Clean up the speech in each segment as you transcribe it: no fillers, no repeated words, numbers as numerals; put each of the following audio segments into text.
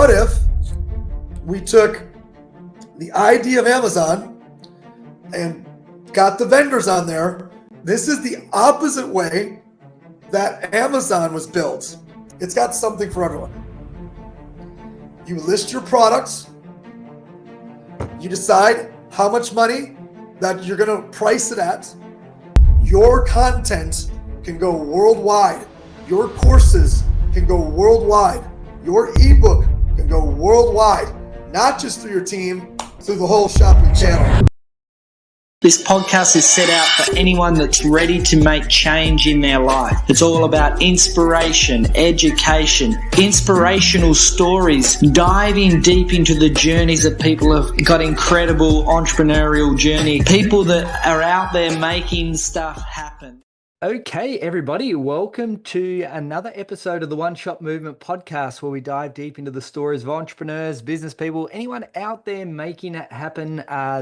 what if we took the idea of Amazon and got the vendors on there? This is the opposite way that Amazon was built. It's got something for everyone. You list your products, you decide how much money that you're going to price it at. Your content can go worldwide. Your courses can go worldwide. Your ebook can go worldwide, not just through your team, through the whole Shoply channel. This podcast is set out for anyone that's ready to make change in their life. It's all about inspiration, education, inspirational stories, diving deep into the journeys of people who've got incredible entrepreneurial journey, people that are out there making stuff happen. Okay, everybody, welcome to another episode of the One Shop Movement podcast, where we dive deep into the stories of entrepreneurs, business people, anyone out there making it happen.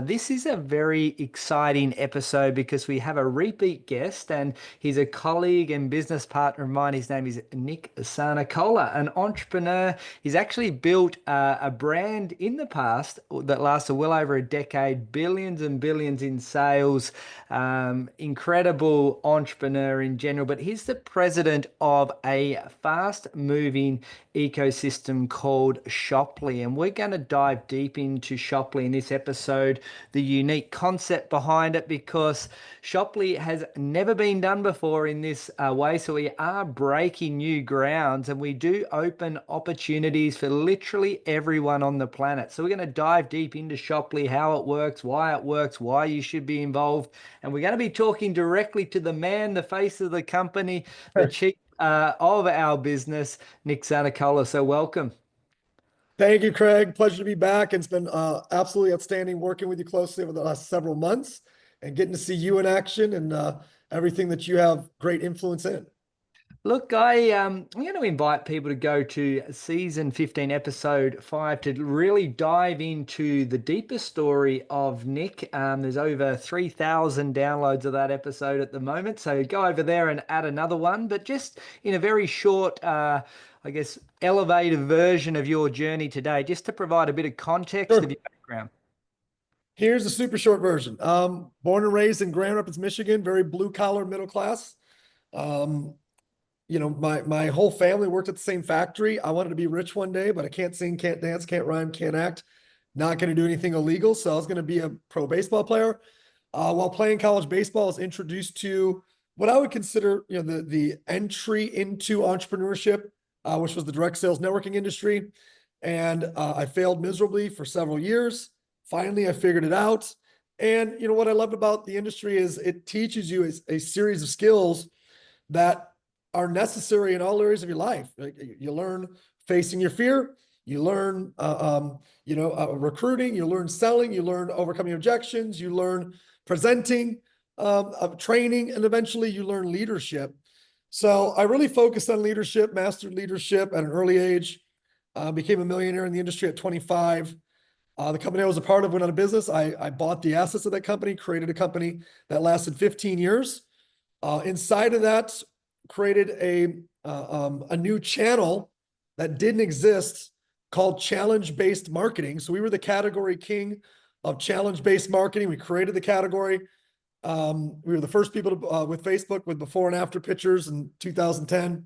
This is a very exciting episode because we have a repeat guest, and he's a colleague and business partner of mine. His name is Nick Sarnicola, an entrepreneur. He's actually built a brand in the past that lasted well over a decade, billions and billions in sales, incredible entrepreneur in general, but he's the president of a fast-moving ecosystem called Shoply, and we're going to dive deep into Shoply in this episode, the unique concept behind it, because Shoply has never been done before in this way, so we are breaking new grounds, and we do open opportunities for literally everyone on the planet. So we're going to dive deep into Shoply, how it works, why you should be involved, and we're going to be talking directly to the man, the face of the company, the chief of our business, Nick Sarnicola. So welcome. Thank you, Craig. Pleasure to be back. It's been absolutely outstanding working with you closely over the last several months and getting to see you in action and everything that you have great influence in. Look, I'm going to invite people to go to season 15, episode 5, to really dive into the deeper story of Nick. There's over 3,000 downloads of that episode at the moment, so go over there and add another one. But just in a very short, elevated version of your journey today, just to provide a bit of context of your background. Here's the super short version. Born and raised in Grand Rapids, Michigan, very blue collar, middle class. My whole family worked at the same factory. I wanted to be rich one day, but I can't sing, can't dance, can't rhyme, can't act. Not going to do anything illegal. So I was going to be a pro baseball player. While playing college baseball, I was introduced to what I would consider, the entry into entrepreneurship, which was the direct sales networking industry. And I failed miserably for several years. Finally, I figured it out. And what I love about the industry is it teaches you a series of skills that are necessary in all areas of your life. You learn facing your fear, you learn, recruiting, you learn selling, you learn overcoming objections, you learn presenting, training, and eventually you learn leadership. So I really focused on leadership, mastered leadership at an early age, became a millionaire in the industry at 25. The company I was a part of went out of business. I bought the assets of that company, created a company that lasted 15 years. Inside of that, created a new channel that didn't exist called challenge-based marketing. So we were the category king of challenge-based marketing. We created the category. We were the first people to, with Facebook, with before and after pictures in 2010.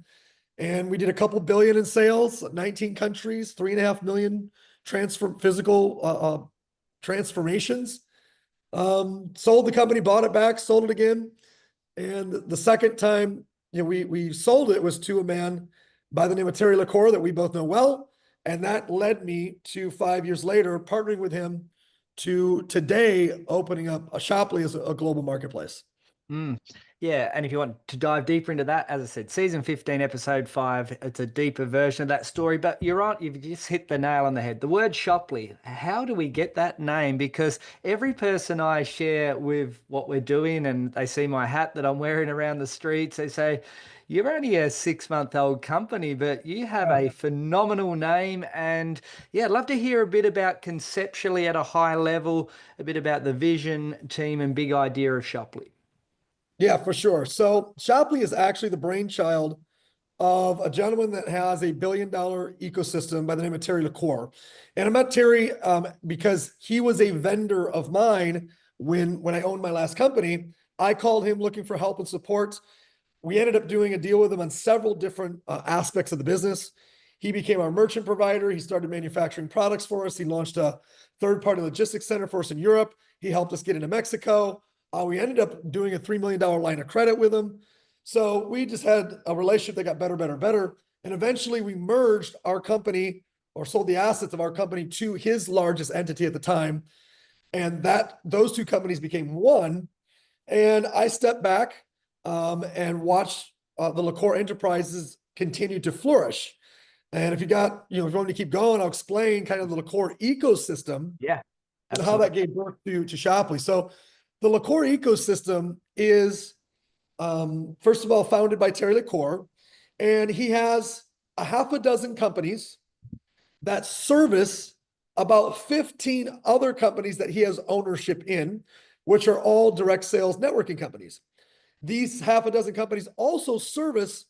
And we did a couple billion in sales, 19 countries, 3.5 million physical transformations. Sold the company, bought it back, sold it again. And the second time, we sold it was to a man by the name of Terry LaCour that we both know well. And that led me to 5 years later, partnering with him to today opening up a Shoply as a global marketplace. Yeah, and if you want to dive deeper into that, as I said, season 15, episode 5, it's a deeper version of that story. But you're right, you've just hit the nail on the head. The word Shoply, how do we get that name? Because every person I share with what we're doing and they see my hat that I'm wearing around the streets, they say, you're only a 6-month-old company, but you have a phenomenal name. And yeah, I'd love to hear a bit about conceptually at a high level, a bit about the vision, team, and big idea of Shoply. Yeah, for sure. So Shoply is actually the brainchild of a gentleman that has a $1 billion ecosystem by the name of Terry LaCour. And I met Terry because he was a vendor of mine when I owned my last company. I called him looking for help and support. We ended up doing a deal with him on several different aspects of the business. He became our merchant provider. He started manufacturing products for us. He launched a third-party logistics center for us in Europe. He helped us get into Mexico. We ended up doing a $3 million line of credit with him. So we just had a relationship that got better, better, better. And eventually we merged our company or sold the assets of our company to his largest entity at the time. And those two companies became one. And I stepped back and watched the LaCour Enterprises continue to flourish. And if you want to keep going, I'll explain kind of the LaCour ecosystem. Yeah, and how that gave birth to Shopley. So the LaCour ecosystem is, first of all, founded by Terry LaCour, and he has a half a dozen companies that service about 15 other companies that he has ownership in, which are all direct sales networking companies. These half a dozen companies also service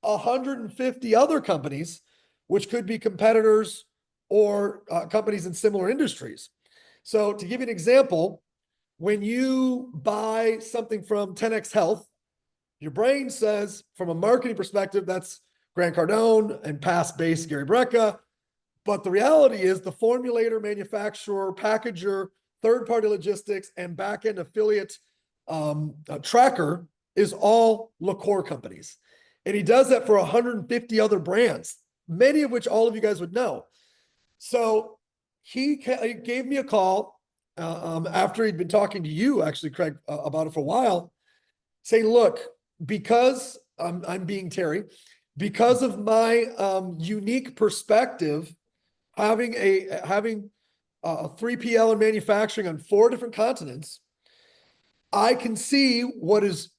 150 other companies, which could be competitors or companies in similar industries. So to give you an example, when you buy something from 10X Health, your brain says, from a marketing perspective, that's Grant Cardone and past base Gary Brecka. But the reality is the formulator, manufacturer, packager, third-party logistics, and back-end affiliate tracker is all LaCour companies. And he does that for 150 other brands, many of which all of you guys would know. So he gave me a call after he'd been talking to you, actually, Craig, about it for a while, saying, look, because I'm being Terry, because of my unique perspective, having a 3PL in manufacturing on 4 different continents, I can see what is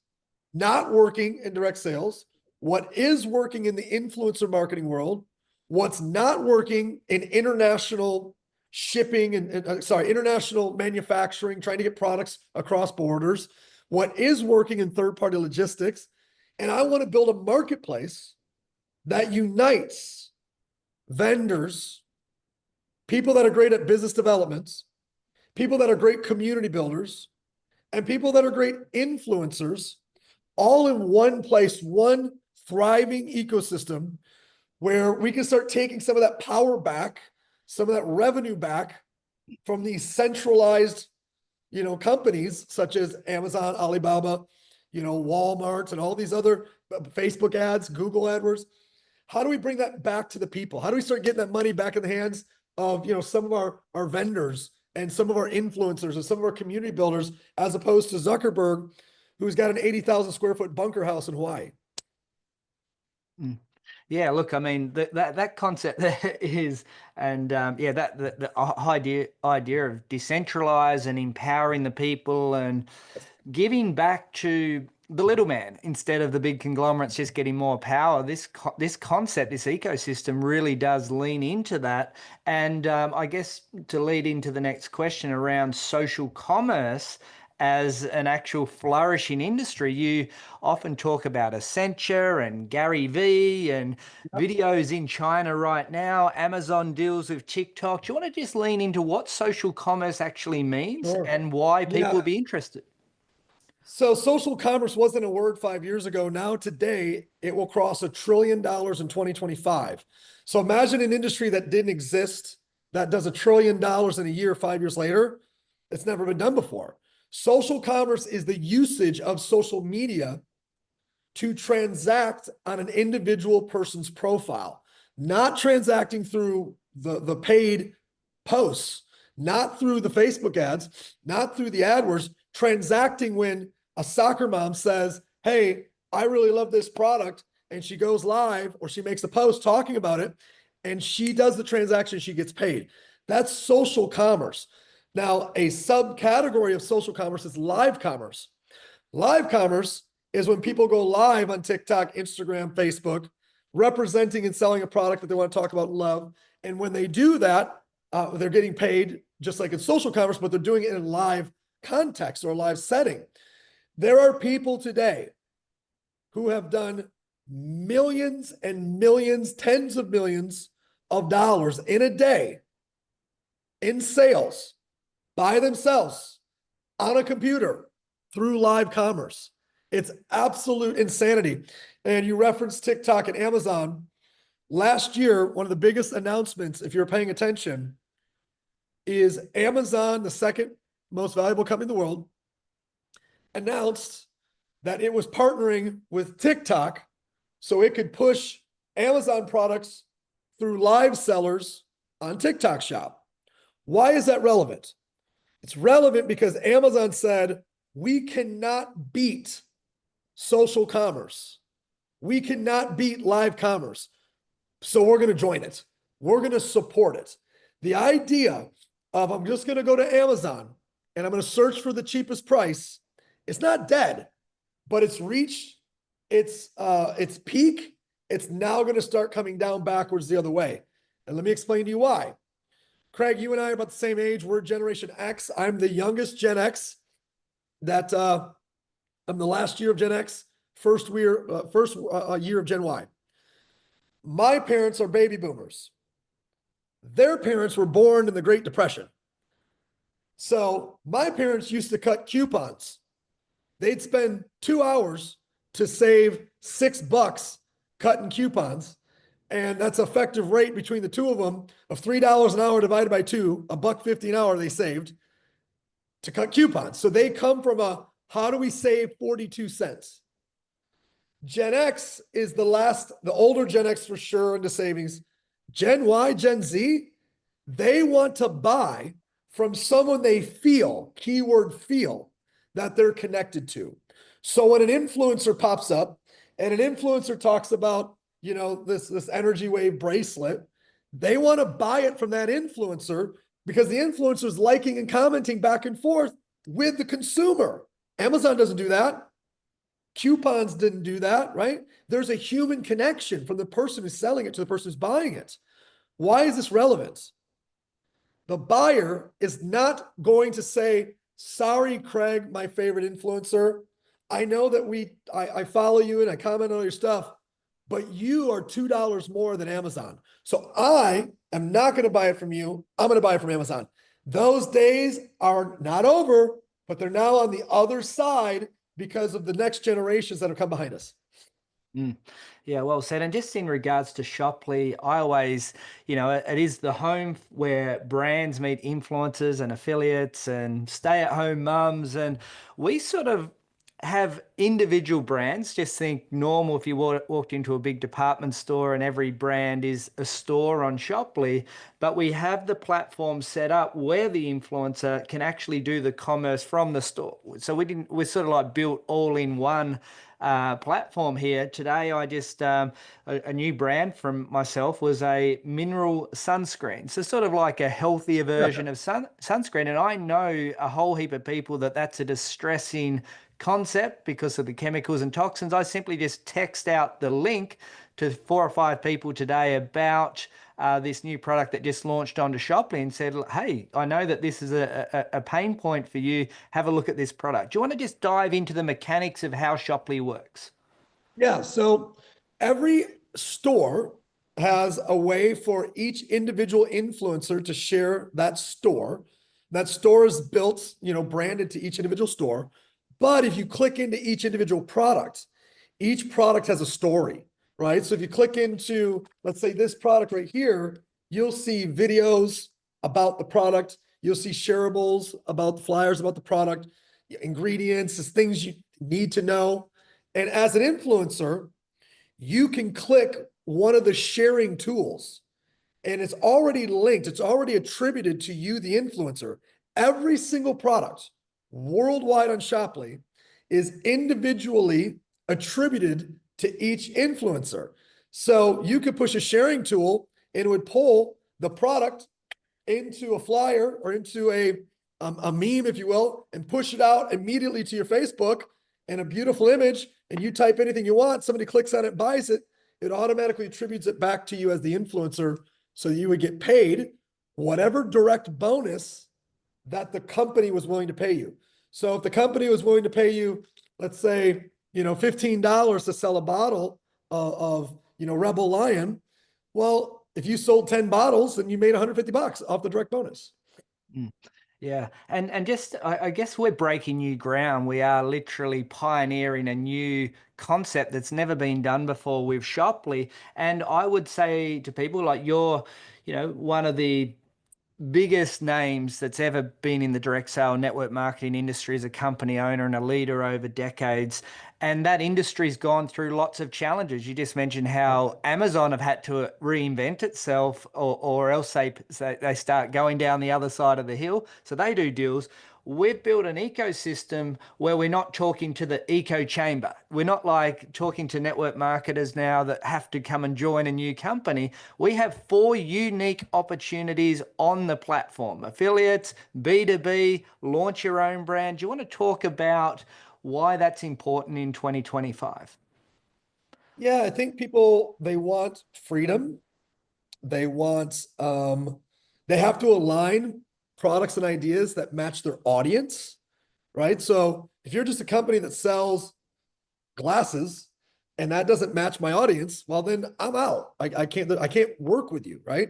not working in direct sales, what is working in the influencer marketing world, what's not working in international shipping international manufacturing, trying to get products across borders, what is working in third-party logistics. And I want to build a marketplace that unites vendors, people that are great at business developments, people that are great community builders, and people that are great influencers, all in one place, one thriving ecosystem where we can start taking some of that power back, some of that revenue back from these centralized, companies such as Amazon, Alibaba, Walmart, and all these other Facebook ads, Google AdWords. How do we bring that back to the people? How do we start getting that money back in the hands of, some of our vendors and some of our influencers and some of our community builders, as opposed to Zuckerberg, who's got an 80,000 square foot bunker house in Hawaii? Yeah, look, I mean that concept is, and the idea of decentralize and empowering the people and giving back to the little man instead of the big conglomerates just getting more power. This concept, this ecosystem, really does lean into that. And I guess to lead into the next question around social commerce as an actual flourishing industry, you often talk about Accenture and Gary Vee and videos in China right now, Amazon deals with TikTok. Do you want to just lean into what social commerce actually means and why people would be interested? So social commerce wasn't a word 5 years ago. Now today, it will cross $1 trillion in 2025. So imagine an industry that didn't exist, that does $1 trillion in a year, 5 years later. It's never been done before. Social commerce is the usage of social media to transact on an individual person's profile, not transacting through the paid posts, not through the Facebook ads, not through the AdWords, transacting when a soccer mom says, hey, I really love this product, and she goes live or she makes a post talking about it, and she does the transaction, she gets paid. That's social commerce. Now, a subcategory of social commerce is live commerce. Live commerce is when people go live on TikTok, Instagram, Facebook, representing and selling a product that they want to talk about and love. And when they do that, they're getting paid just like in social commerce, but they're doing it in live context or a live setting. There are people today who have done millions and millions, tens of millions of dollars in a day in sales by themselves on a computer through live commerce. It's absolute insanity. And you referenced TikTok and Amazon. Last year, one of the biggest announcements, if you're paying attention, is Amazon, the second most valuable company in the world, announced that it was partnering with TikTok so it could push Amazon products through live sellers on TikTok Shop. Why is that relevant? It's relevant because Amazon said, we cannot beat social commerce. We cannot beat live commerce. So we're going to join it. We're going to support it. The idea of I'm just going to go to Amazon and I'm going to search for the cheapest price, it's not dead, but it's reached its peak. It's now going to start coming down backwards the other way. And let me explain to you why. Craig, you and I are about the same age. We're Generation X. I'm the youngest Gen X. I'm the last year of Gen X, first year of Gen Y. My parents are baby boomers. Their parents were born in the Great Depression. So my parents used to cut coupons. They'd spend 2 hours to save $6 cutting coupons. And that's effective rate between the two of them of $3 an hour divided by 2, $1.50 an hour they saved to cut coupons. So they come from how do we save 42 cents? Gen X is the older Gen X for sure into savings. Gen Y, Gen Z, they want to buy from someone they feel, keyword feel, that they're connected to. So when an influencer pops up and an influencer talks about, this energy wave bracelet, they want to buy it from that influencer because the influencer is liking and commenting back and forth with the consumer. Amazon doesn't do that. Coupons didn't do that, right? There's a human connection from the person who's selling it to the person who's buying it. Why is this relevant? The buyer is not going to say, sorry, Craig, my favorite influencer. I know that I follow you and I comment on your stuff, but you are $2 more than Amazon. So I am not going to buy it from you. I'm going to buy it from Amazon. Those days are not over, but they're now on the other side because of the next generations that have come behind us. Yeah, well said. And just in regards to Shopley, I always, it is the home where brands meet influencers and affiliates and stay-at-home mums. And we sort of have individual brands. Just think normal if you walked into a big department store and every brand is a store on Shopley, but we have the platform set up where the influencer can actually do the commerce from the store. So we're sort of like built all in one platform here. Today, I just, a new brand from myself was a mineral sunscreen. So sort of like a healthier version of sunscreen. And I know a whole heap of people that's a distressing concept because of the chemicals and toxins. I simply just text out the link to 4 or 5 people today about this new product that just launched onto Shopley and said, hey, I know that this is a pain point for you. Have a look at this product. Do you want to just dive into the mechanics of how Shopley works? Yeah, so every store has a way for each individual influencer to share that store. That store is built, branded to each individual store. But if you click into each individual product, each product has a story, right? So if you click into, let's say this product right here, you'll see videos about the product. You'll see shareables about the flyers about the product, ingredients, things you need to know. And as an influencer, you can click one of the sharing tools and it's already linked. It's already attributed to you, the influencer. Every single product worldwide on Shopley is individually attributed to each influencer. So you could push a sharing tool and it would pull the product into a flyer or into a meme, if you will, and push it out immediately to your Facebook and a beautiful image. And you type anything you want, somebody clicks on it, buys it, it automatically attributes it back to you as the influencer. So you would get paid whatever direct bonus that the company was willing to pay you. So if the company was willing to pay you, let's say, $15 to sell a bottle Rebel Lion. Well, if you sold 10 bottles, then you made $150 off the direct bonus. Mm. Yeah, and just I guess we're breaking new ground. We are literally pioneering a new concept that's never been done before with Shopley. And I would say to people like you're, one of the biggest names that's ever been in the direct sale network marketing industry as a company owner and a leader over decades. And that industry's gone through lots of challenges. You just mentioned how Amazon have had to reinvent itself, or else they start going down the other side of the hill. So they do deals. We've built an ecosystem where we're not talking to the echo chamber. We're not like talking to network marketers now that have to come and join a new company. We have 4 unique opportunities on the platform: affiliates, B2B, launch your own brand. Do you want to talk about why that's important in 2025? Yeah, I think people, they want freedom. They want, they have to align products and ideas that match their audience, right? So if you're just a company that sells glasses and that doesn't match my audience, well, then I'm out. I can't work with you, right?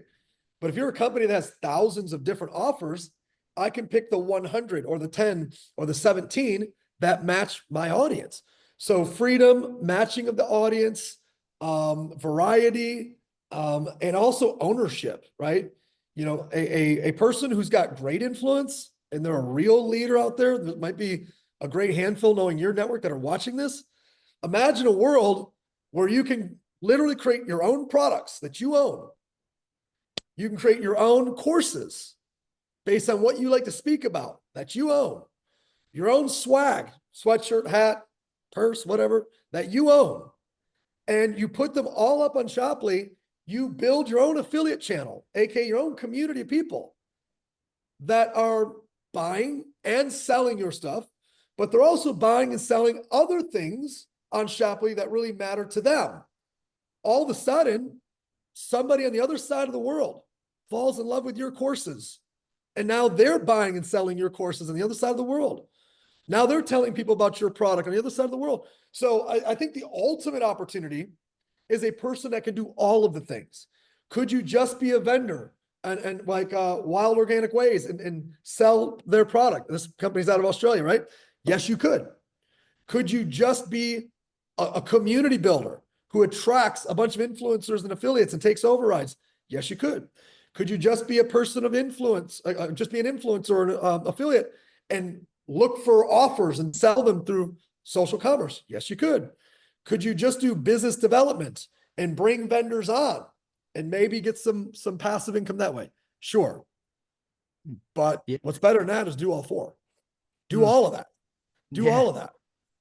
But if you're a company that has thousands of different offers, I can pick the 100 or the 10 or the 17 that match my audience. So freedom, matching of the audience, variety, and also ownership, right? A person who's got great influence and they're a real leader out there, there might be a great handful knowing your network that are watching this. Imagine a world where you can literally create your own products that you own. You can create your own courses based on what you like to speak about that you own, your own swag, sweatshirt, hat, purse, whatever that you own. And you put them all up on Shoply. You build your own affiliate channel, aka your own community of people that are buying and selling your stuff, but they're also buying and selling other things on Shoply that really matter to them. All of a sudden, somebody on the other side of the world falls in love with your courses. And now they're buying and selling your courses on the other side of the world. Now they're telling people about your product on the other side of the world. So I think the ultimate opportunity is a person that can do all of the things. Could you just be a vendor and like Wild Organic Ways and sell their product? This company's out of Australia, right? Yes, you could. Could you just be a community builder who attracts a bunch of influencers and affiliates and takes overrides? Yes, you could. Could you just be a person of influence, just be an influencer or an affiliate and look for offers and sell them through social commerce? Yes, you could. Could you just do business development and bring vendors on and maybe get some passive income that way? Sure. But Yeah. what's better than that is do all 4. Do all of that. Do all of that.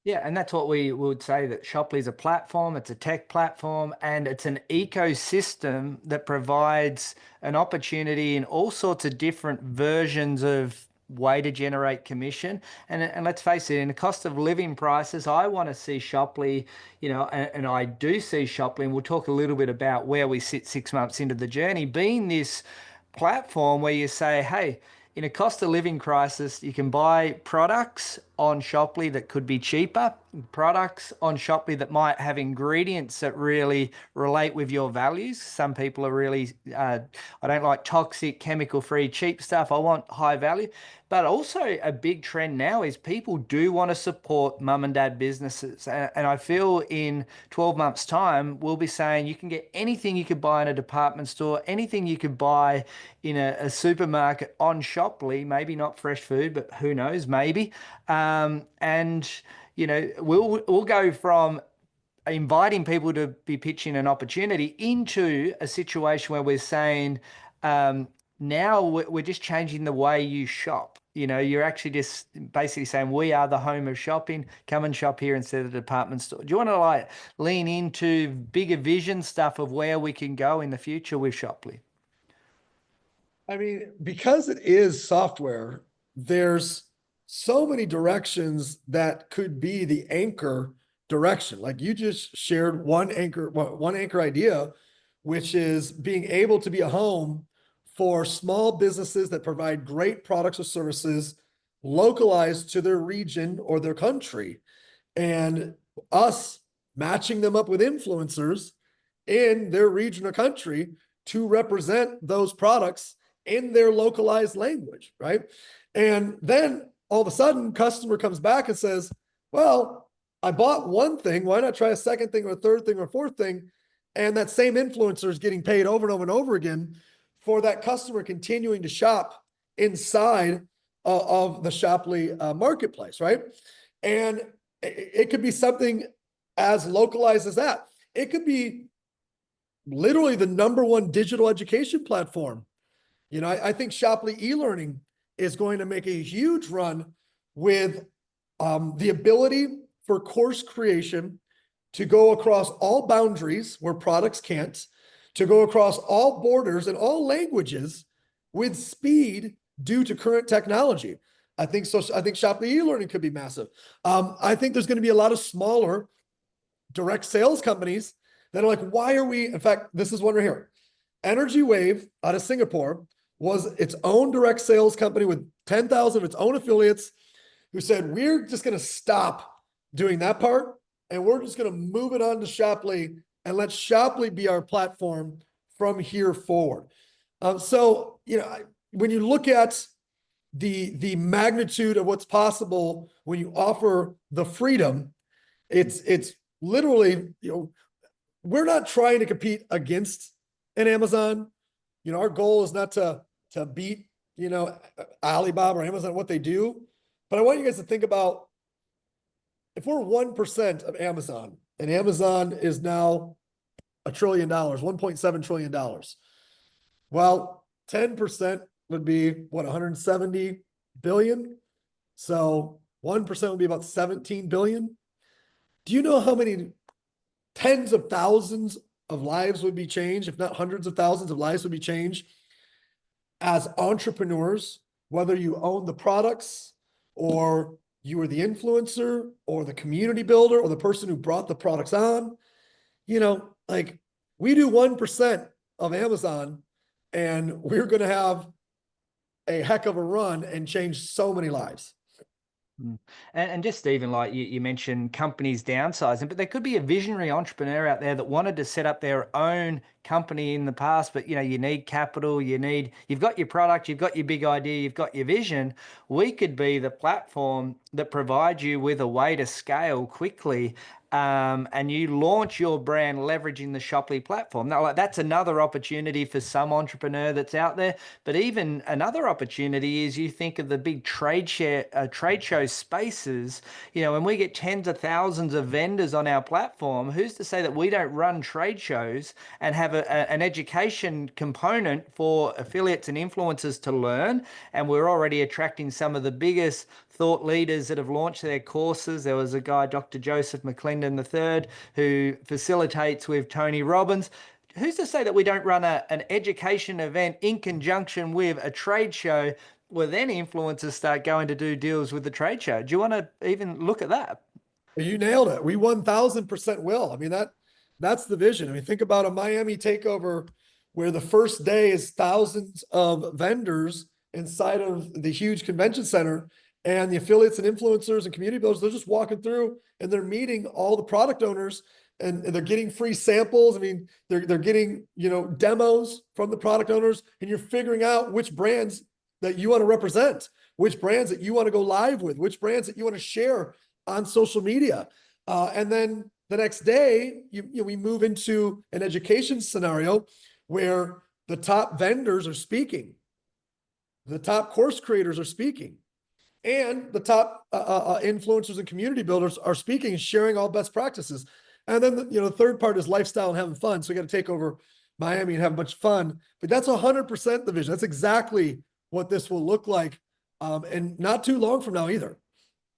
Yeah, and that's what we would say, that Shoply is a platform, it's a tech platform, and it's an ecosystem that provides an opportunity in all sorts of different versions of way to generate commission. And let's face it, in the cost of living prices, I want to see Shoply, and I do see Shoply, and we'll talk a little bit about where we sit 6 months into the journey, being this platform where you say, hey, in a cost of living crisis, you can buy products on Shoply that could be cheaper, products on Shoply that might have ingredients that really relate with your values. Some people are really, I don't like toxic, chemical-free, cheap stuff. I want high value. But also a big trend now is people do want to support mum and dad businesses. And I feel in 12 months' time, we'll be saying you can get anything you could buy in a department store, anything you could buy in a supermarket on Shoply, maybe not fresh food, but who knows, maybe. We'll go from inviting people to be pitching an opportunity into a situation where we're saying, now we're just changing the way you shop. You're actually just basically saying we are the home of shopping. Come and shop here instead of the department store. Do you want to lean into bigger vision stuff of where we can go in the future with Shoply? I mean, because it is software, there's so many directions that could be the anchor direction. Like you just shared one anchor idea, which is being able to be a home for small businesses that provide great products or services localized to their region or their country. And us matching them up with influencers in their region or country to represent those products in their localized language, right? And then all of a sudden, customer comes back and says, well, I bought one thing. Why not try a second thing or a third thing or a fourth thing? And that same influencer is getting paid over and over and over again for that customer continuing to shop inside of the Shoply marketplace, right? And it could be something as localized as that. It could be literally the number one digital education platform. You know, I think Shoply e-learning is going to make a huge run with the ability for course creation to go across all boundaries where products can't, to go across all borders and all languages with speed due to current technology. I think so. I think Shoply e-learning could be massive. I think there's going to be a lot of smaller direct sales companies that are like, why are we? In fact, this is one right here. Energy Wave out of Singapore was its own direct sales company with 10,000 of its own affiliates who said, we're just going to stop doing that part and we're just going to move it on to Shoply and let Shoply be our platform from here forward. So, you know, when you look at the magnitude of what's possible when you offer the freedom, it's literally, you know, we're not trying to compete against an Amazon. You know, our goal is not to beat, you know, Alibaba or Amazon, what they do. But I want you guys to think about if we're 1% of Amazon, and Amazon is now $1 trillion, $1.7 trillion. Well, 10% would be what, 170 billion? So 1% would be about 17 billion. Do you know how many tens of thousands of lives would be changed, if not hundreds of thousands of lives would be changed as entrepreneurs, whether you own the products or you were the influencer or the community builder or the person who brought the products on? You know, like we do 1% of Amazon and we're going to have a heck of a run and change so many lives. And just even like you mentioned companies downsizing, but there could be a visionary entrepreneur out there that wanted to set up their own company in the past, but you know, you need capital, you've got your product, you've got your big idea, you've got your vision. We could be the platform that provides you with a way to scale quickly. And you launch your brand leveraging the Shoply platform. Now, like, that's another opportunity for some entrepreneur that's out there. But even another opportunity is you think of the big trade show spaces. You know, when we get tens of thousands of vendors on our platform, who's to say that we don't run trade shows and have an education component for affiliates and influencers to learn? And we're already attracting some of the biggest thought leaders that have launched their courses. There was a guy, Dr. Joseph McClendon III, who facilitates with Tony Robbins. Who's to say that we don't run an education event in conjunction with a trade show where then influencers start going to do deals with the trade show? Do you want to even look at that? You nailed it. We 1000% will. I mean, that's the vision. I mean, think about a Miami takeover where the first day is thousands of vendors inside of the huge convention center, and the affiliates and influencers and community builders, they're just walking through and they're meeting all the product owners and they're getting free samples. I mean, they're getting, you know, demos from the product owners, and you're figuring out which brands that you want to represent, which brands that you want to go live with, which brands that you want to share on social media. And then the next day, we move into an education scenario where the top vendors are speaking, the top course creators are speaking, and the top influencers and community builders are speaking and sharing all best practices. And then, the third part is lifestyle and having fun. So we got to take over Miami and have a bunch of fun. But that's 100% the vision. That's exactly what this will look like, and not too long from now either.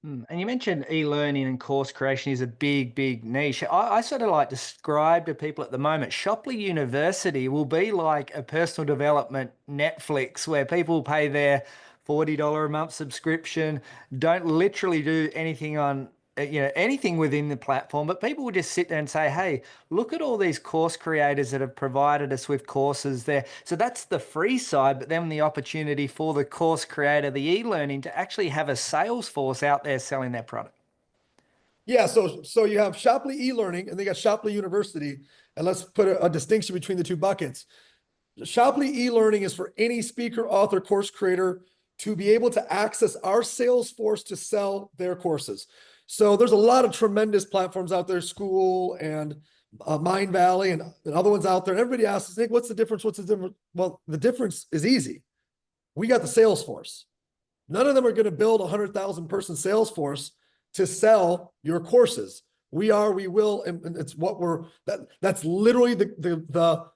And you mentioned e-learning and course creation is a big, big niche. I sort of like to describe to people at the moment, Shoply University will be like a personal development Netflix where people pay their $40 a month subscription, don't literally do anything on anything within the platform, but people will just sit there and say, hey, look at all these course creators that have provided us with courses there. So that's the free side, but then the opportunity for the course creator, the e-learning, to actually have a sales force out there selling their product. Yeah, so you have Shopley e-learning and they got Shopley University, and let's put a distinction between the two buckets. Shopley e-learning is for any speaker, author, course creator to be able to access our sales force to sell their courses. So there's a lot of tremendous platforms out there, School and Mind Valley and other ones out there. And everybody asks, Nick, what's the difference? What's the difference? Well, the difference is easy. We got the sales force. None of them are going to build a 100,000 person sales force to sell your courses. We are, we will, and it's what we're, that's literally the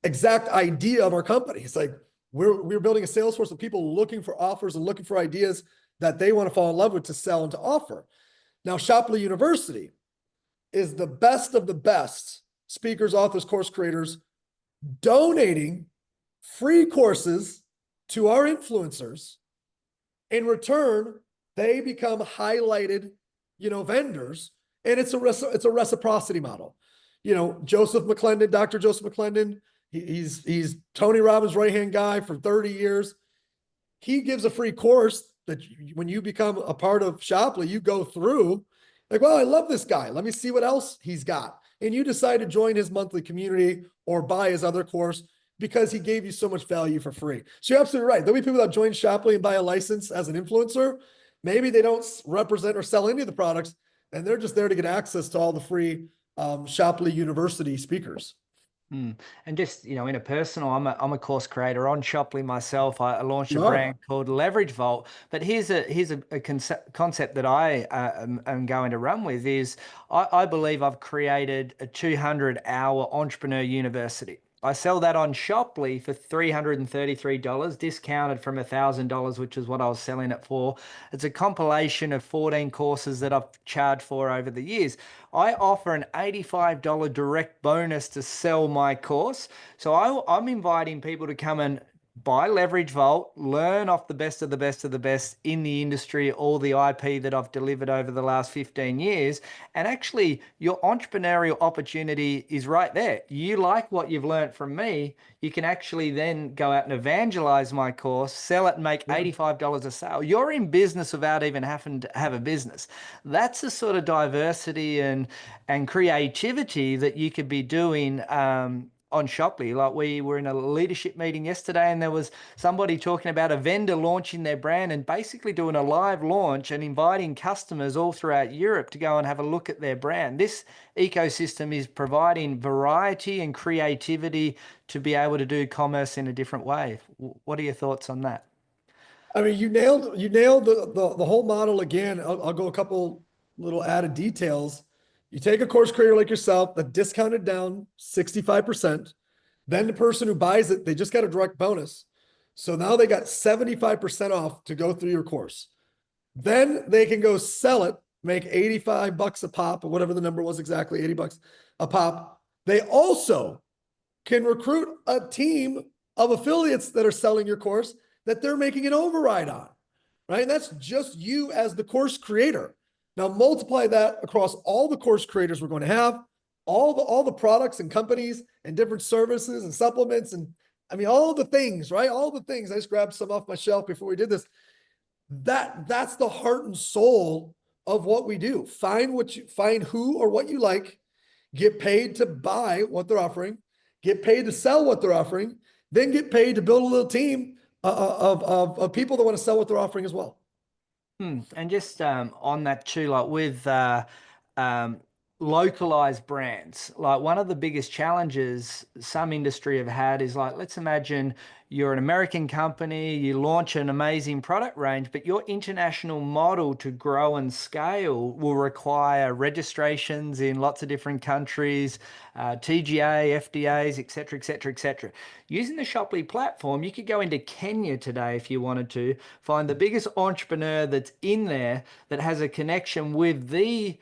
exact idea of our company. It's like, we're building a sales force of people looking for offers and looking for ideas that they want to fall in love with to sell and to offer. Now, Shopley University is the best of the best speakers, authors, course creators donating free courses to our influencers. In return, they become highlighted, vendors, and it's a reciprocity model. Joseph McClendon, Dr. Joseph McClendon, he's Tony Robbins' right-hand guy for 30 years. He gives a free course that when you become a part of Shopley, you go through like, well, I love this guy. Let me see what else he's got. And you decide to join his monthly community or buy his other course because he gave you so much value for free. So you're absolutely right. There'll be people that join Shopley and buy a license as an influencer. Maybe they don't represent or sell any of the products, and they're just there to get access to all the free Shopley University speakers. And just, in a personal, I'm a course creator on Shopley myself. I launched a brand called Leverage Vault. But here's a concept that I am going to run with is I believe I've created a 200-hour entrepreneur university. I sell that on Shopley for $333, discounted from $1,000, which is what I was selling it for. It's a compilation of 14 courses that I've charged for over the years. I offer an $85 direct bonus to sell my course. So I'm inviting people to come and buy Leverage Vault, learn off the best of the best of the best in the industry, all the IP that I've delivered over the last 15 years. And actually, your entrepreneurial opportunity is right there. You like what you've learned from me, you can actually then go out and evangelize my course, sell it and make $85 a sale. You're in business without even having to have a business. That's the sort of diversity and creativity that you could be doing on Shopley. Like, we were in a leadership meeting yesterday and there was somebody talking about a vendor launching their brand and basically doing a live launch and inviting customers all throughout Europe to go and have a look at their brand. This ecosystem is providing variety and creativity to be able to do commerce in a different way. What are your thoughts on that? I mean, you nailed the whole model again. I'll go a couple little added details. You take a course creator like yourself that discounted down 65%. Then the person who buys it, they just got a direct bonus. So now they got 75% off to go through your course. Then they can go sell it, make 85 bucks a pop or whatever the number was exactly, 80 bucks a pop. They also can recruit a team of affiliates that are selling your course that they're making an override on, right? And that's just you as the course creator. Now multiply that across all the course creators we're going to have, all the products and companies and different services and supplements and I mean all the things, right? All the things. I just grabbed some off my shelf before we did this. That's the heart and soul of what we do. Find who or what you like, get paid to buy what they're offering, get paid to sell what they're offering, then get paid to build a little team of people that want to sell what they're offering as well. And just on that too, like with localized brands, like one of the biggest challenges some industry have had is like, let's imagine you're an American company, you launch an amazing product range, but your international model to grow and scale will require registrations in lots of different countries, TGA, FDAs, et cetera, et cetera, et cetera. Using the Shopley platform, you could go into Kenya today if you wanted to, find the biggest entrepreneur that's in there that has a connection with the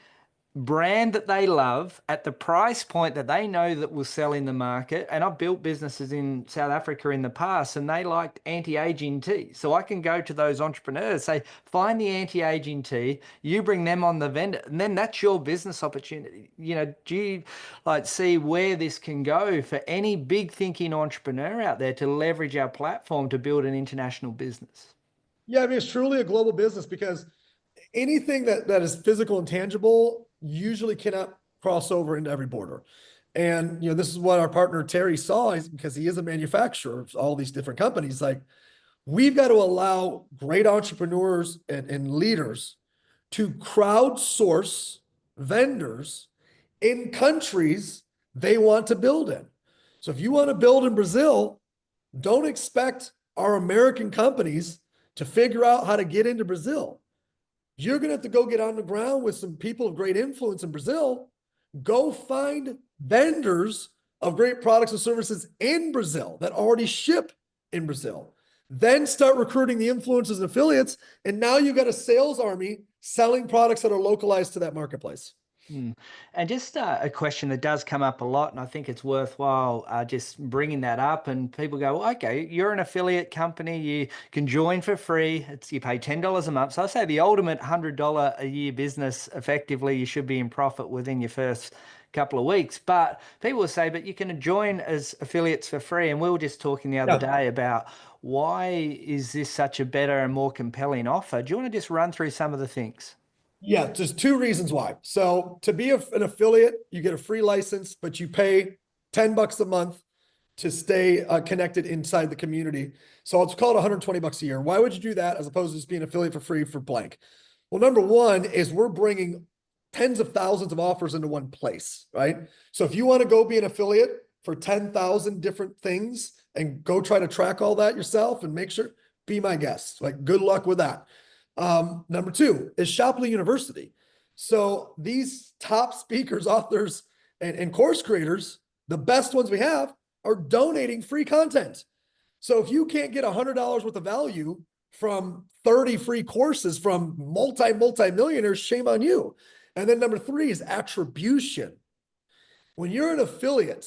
brand that they love at the price point that they know that will sell in the market. And I've built businesses in South Africa in the past and they liked anti-aging tea. So I can go to those entrepreneurs, say, find the anti-aging tea, you bring them on the vendor, and then that's your business opportunity. Do you like see where this can go for any big thinking entrepreneur out there to leverage our platform to build an international business? Yeah, I mean, it's truly a global business because anything that is physical and tangible usually cannot cross over into every border. And this is what our partner Terry saw, because he is a manufacturer of all these different companies. Like, we've got to allow great entrepreneurs and leaders to crowdsource vendors in countries they want to build in. So if you want to build in Brazil, don't expect our American companies to figure out how to get into Brazil. You're going to have to go get on the ground with some people of great influence in Brazil. Go find vendors of great products and services in Brazil that already ship in Brazil. Then start recruiting the influencers and affiliates. And now you've got a sales army selling products that are localized to that marketplace. And just a question that does come up a lot, and I think it's worthwhile just bringing that up. And people go, well, okay, you're an affiliate company, you can join for free. You pay $10 a month. So I say the ultimate $100 a year business, effectively, you should be in profit within your first couple of weeks. But people will say, but you can join as affiliates for free. And we were just talking the other day about why is this such a better and more compelling offer? Do you want to just run through some of the things? Yeah, just two reasons why. So to be an affiliate, you get a free license, but you pay $10 a month to stay connected inside the community. So it's called $120 a year. Why would you do that as opposed to just being an affiliate for free for blank? Well, number one is we're bringing tens of thousands of offers into one place, right? So if you want to go be an affiliate for 10,000 different things and go try to track all that yourself and make sure, be my guest. Like, good luck with that. Number two is Shoply University. So these top speakers, authors, and course creators, the best ones we have, are donating free content. So if you can't get $100 worth of value from 30 free courses from multi-millionaires, shame on you. And then number three is attribution. When you're an affiliate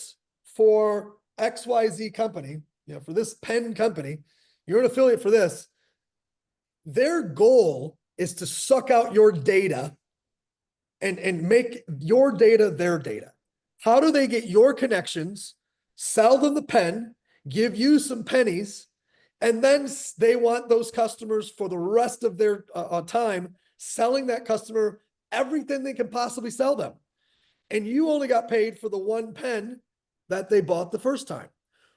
for XYZ company, for this pen company, you're an affiliate for this. Their goal is to suck out your data and make your data their data. How do they get your connections, sell them the pen, give you some pennies, and then they want those customers for the rest of their time selling that customer everything they can possibly sell them. And you only got paid for the one pen that they bought the first time.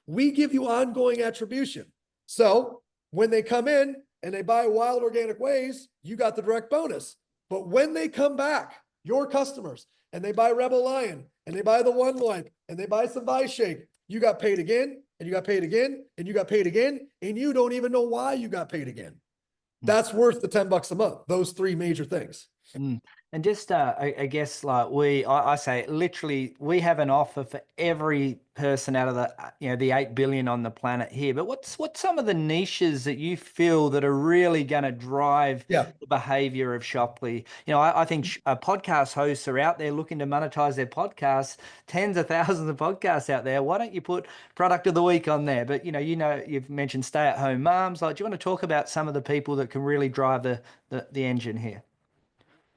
We give you ongoing attribution. So when they come in and they buy Wild Organic Ways, you got the direct bonus. But when they come back, your customers, and they buy Rebel Lion, and they buy the One Wipe, and they buy some Vice Shake, you got paid again, and you got paid again, and you got paid again, and you don't even know why you got paid again. That's worth the $10 a month, those three major things. And just, I guess, like I say, literally, we have an offer for every person out of the 8 billion on the planet here. But what's some of the niches that you feel that are really going to drive the behavior of Shoply? I think podcast hosts are out there looking to monetize their podcasts, tens of thousands of podcasts out there. Why don't you put product of the week on there? But, you've mentioned stay-at-home moms. Like, do you want to talk about some of the people that can really drive the engine here?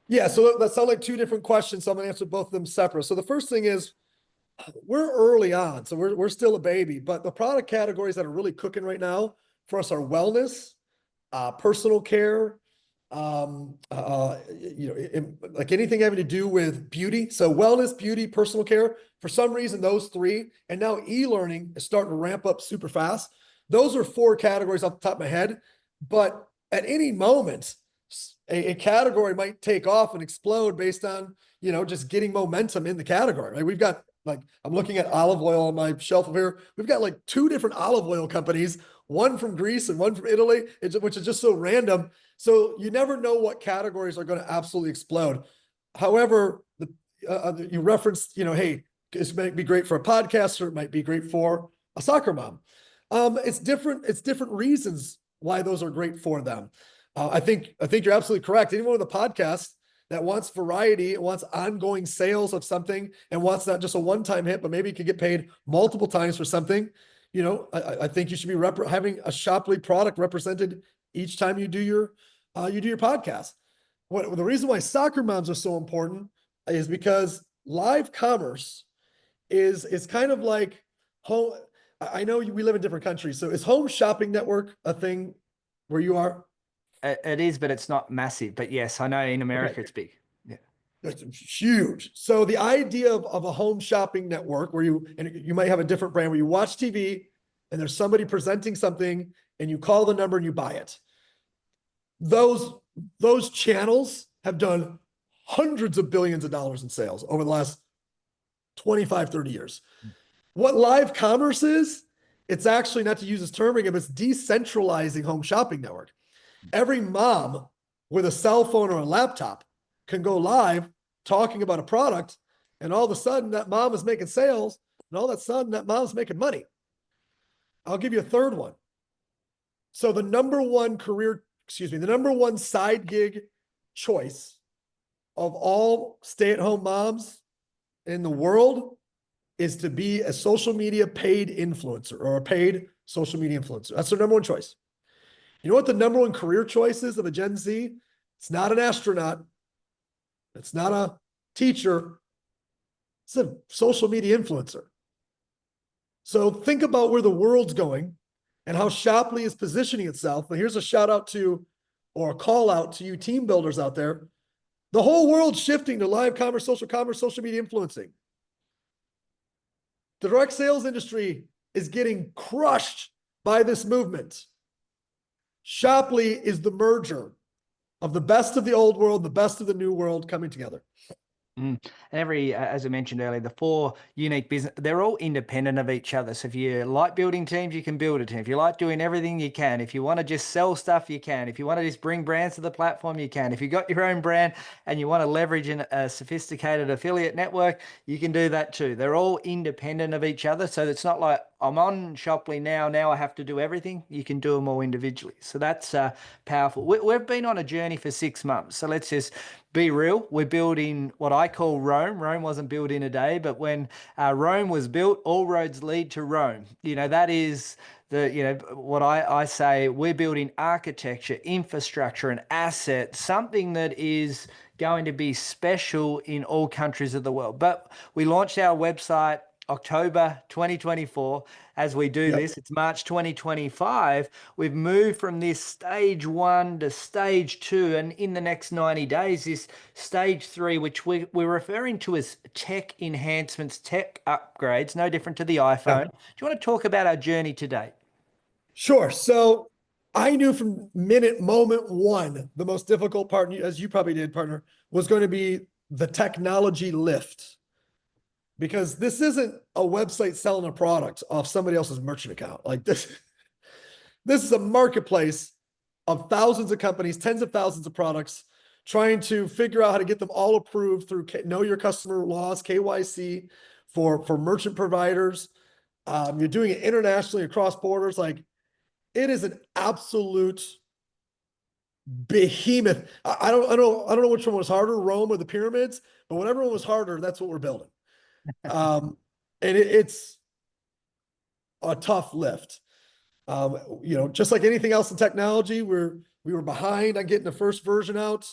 Yeah, so that sound like two different questions. So I'm going to answer both of them separate. So the first thing is, we're early on, so we're still a baby, but the product categories that are really cooking right now for us are wellness, personal care, like anything having to do with beauty. So wellness, beauty, personal care. For some reason, those three, and now e-learning is starting to ramp up super fast. Those are four categories off the top of my head, but at any moment, a category might take off and explode based on, just getting momentum in the category. Like, we've got, I'm looking at olive oil on my shelf over here. We've got like two different olive oil companies, one from Greece and one from Italy, which is just so random. So you never know what categories are going to absolutely explode. However, you referenced, hey, this might be great for a podcaster. It might be great for a soccer mom. It's different reasons why those are great for them. I think you're absolutely correct. Anyone with a podcast that wants variety, wants ongoing sales of something, and wants not just a one-time hit, but maybe you could get paid multiple times for something. I think you should be having a Shoply product represented each time you do your podcast. The reason why soccer moms are so important is because live commerce is kind of like home. I know we live in different countries, so is Home Shopping Network a thing where you are? It is, but it's not massive. But yes, I know in America Okay. it's big. Yeah. It's huge. So the idea of a home shopping network where you might have a different brand where you watch TV and there's somebody presenting something and you call the number and you buy it. Those channels have done hundreds of billions of dollars in sales over the last 25, 30 years. What live commerce is, it's actually, not to use this term again, but it's decentralizing home shopping network. Every mom with a cell phone or a laptop can go live talking about a product, and all of a sudden that mom is making sales, and all of a sudden that mom's making money. I'll give you a third one. So the number one side gig choice of all stay-at-home moms in the world is to be a social media paid influencer or a paid social media influencer. That's their number one choice. You know what the number one career choice is of a Gen Z? It's not an astronaut. It's not a teacher. It's a social media influencer. So think about where the world's going and how Shoply is positioning itself. And here's a shout out to, or a call out to you team builders out there. The whole world's shifting to live commerce, social media influencing. The direct sales industry is getting crushed by this movement. Shoply is the merger of the best of the old world, the best of the new world coming together. And as I mentioned earlier, the four unique business, they're all independent of each other. So if you like building teams, you can build a team. If you like doing everything, you can. If you want to just sell stuff, you can. If you want to just bring brands to the platform, you can. If you've got your own brand and you want to leverage a sophisticated affiliate network, you can do that too. They're all independent of each other. So it's not like I'm on Shoply now I have to do everything. You can do them all individually. So that's powerful. We've been on a journey for 6 months. So let's just be real. We're building what I call Rome. Rome wasn't built in a day, but when Rome was built, all roads lead to Rome. That is what I say. We're building architecture, infrastructure, and asset, something that is going to be special in all countries of the world. But we launched our website October 2024. As we do this, it's March 2025. We've moved from this stage 1 to stage 2, and in the next 90 days, this stage 3, which we're referring to as tech enhancements, tech upgrades, no different to the iPhone. Do you want to talk about our journey today? Sure. So I knew from moment one, the most difficult part, as you probably did, partner, was going to be the technology lift. Because this isn't a website selling a product off somebody else's merchant account. Like this is a marketplace of thousands of companies, tens of thousands of products, trying to figure out how to get them all approved through know your customer laws, KYC, for merchant providers. You're doing it internationally across borders. Like it is an absolute behemoth. I don't know which one was harder, Rome or the pyramids, but whatever one was harder, that's what we're building. And it's a tough lift. Just like anything else in technology, we were behind on getting the first version out.